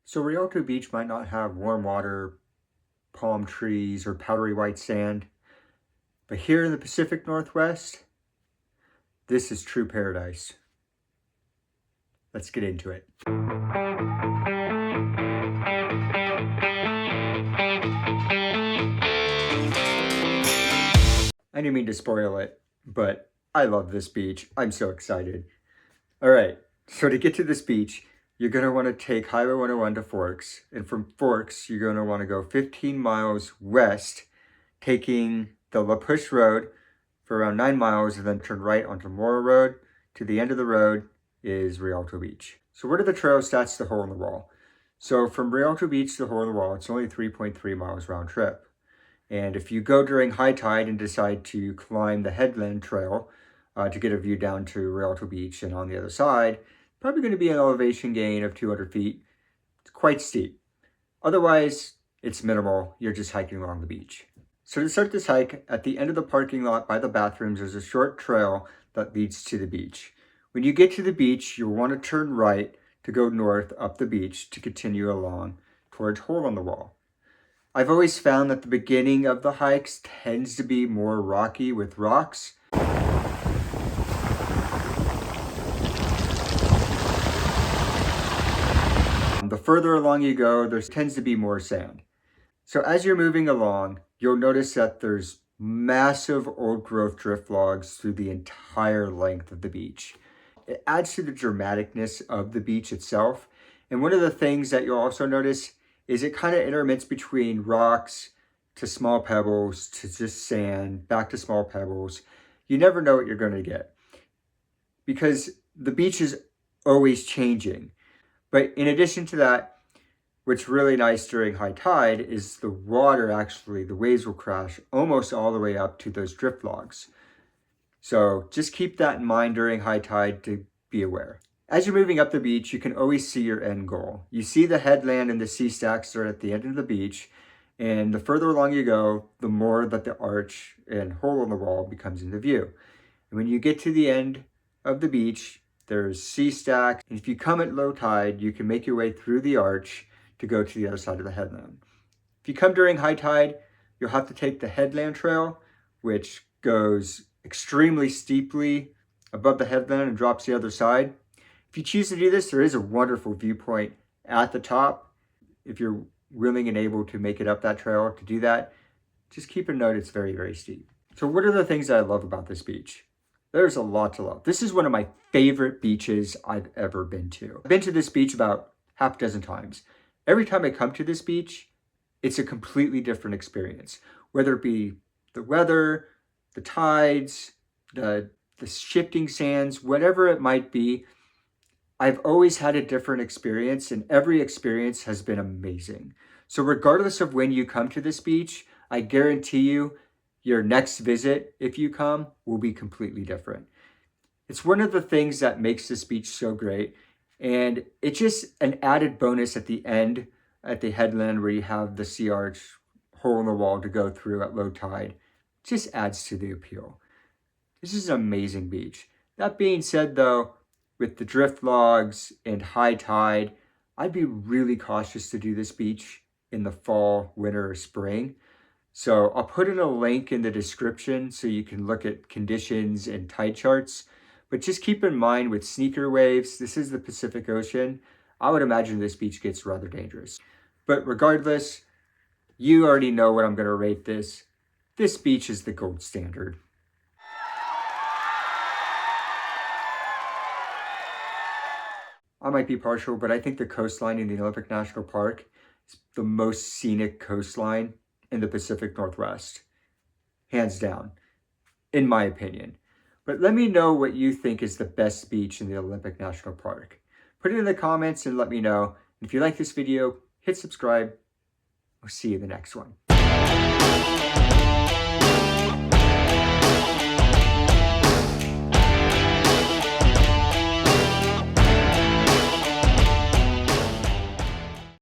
So Rialto Beach might not have warm water, palm trees, or powdery white sand, but here in the Pacific Northwest, this is true paradise. Let's get into it. I didn't mean to spoil it, but I love this beach. I'm so excited. All right, so to get to this beach, you're going to want to take Highway 101 to Forks, and from Forks, you're going to want to go 15 miles west, taking the La Push Road for around 9 miles, and then turn right onto Mora Road. To the end of the road is Rialto Beach. So what are the trail stats to Hole in the Wall? So from Rialto Beach to Hole in the Wall, it's only 3.3 miles round trip. And if you go during high tide and decide to climb the headland trail to get a view down to Rialto Beach and on the other side, probably going to be an elevation gain of 200 feet. It's quite steep. Otherwise, it's minimal. You're just hiking along the beach. So to start this hike, at the end of the parking lot by the bathrooms, there's a short trail that leads to the beach. When you get to the beach, you'll want to turn right to go north up the beach to continue along towards Hole in the Wall. I've always found that the beginning of the hikes tends to be more rocky with rocks. The further along you go, there tends to be more sand. So as you're moving along, you'll notice that there's massive old growth drift logs through the entire length of the beach. It adds to the dramaticness of the beach itself. And one of the things that you'll also notice is it kind of intermits between rocks to small pebbles to just sand, back to small pebbles. You never know what you're going to get because the beach is always changing. But in addition to that, what's really nice during high tide is the water the waves will crash almost all the way up to those drift logs. So just keep that in mind during high tide to be aware. As you're moving up the beach, you can always see your end goal. You see the headland and the sea stacks are at the end of the beach, and the further along you go, the more that the arch and Hole in the Wall becomes into view. And when you get to the end of the beach, there's sea stacks, and if you come at low tide, you can make your way through the arch to go to the other side of the headland. If you come during high tide, you'll have to take the headland trail, which goes extremely steeply above the headland and drops the other side. If you choose to do this, there is a wonderful viewpoint at the top. If you're willing and able to make it up that trail to do that, just keep a note, it's very, very steep. So what are the things that I love about this beach? There's a lot to love. This is one of my favorite beaches I've ever been to. I've been to this beach about half a dozen times. Every time I come to this beach, it's a completely different experience. Whether it be the weather, the tides, the shifting sands, whatever it might be, I've always had a different experience, and every experience has been amazing. So regardless of when you come to this beach, I guarantee you your next visit, if you come, will be completely different. It's one of the things that makes this beach so great, and it's just an added bonus at the end, at the headland where you have the sea arch, Hole in the Wall to go through at low tide. It just adds to the appeal. This is an amazing beach. That being said though, with the drift logs and high tide, I'd be really cautious to do this beach in the fall, winter, or spring. So I'll put in a link in the description so you can look at conditions and tide charts. But just keep in mind with sneaker waves, this is the Pacific Ocean. I would imagine this beach gets rather dangerous. But regardless, you already know what I'm going to rate this. This beach is the gold standard. I might be partial, but I think the coastline in the Olympic National Park is the most scenic coastline in the Pacific Northwest. Hands down, in my opinion. But let me know what you think is the best beach in the Olympic National Park. Put it in the comments and let me know. If you like this video, hit subscribe. I'll see you in the next one.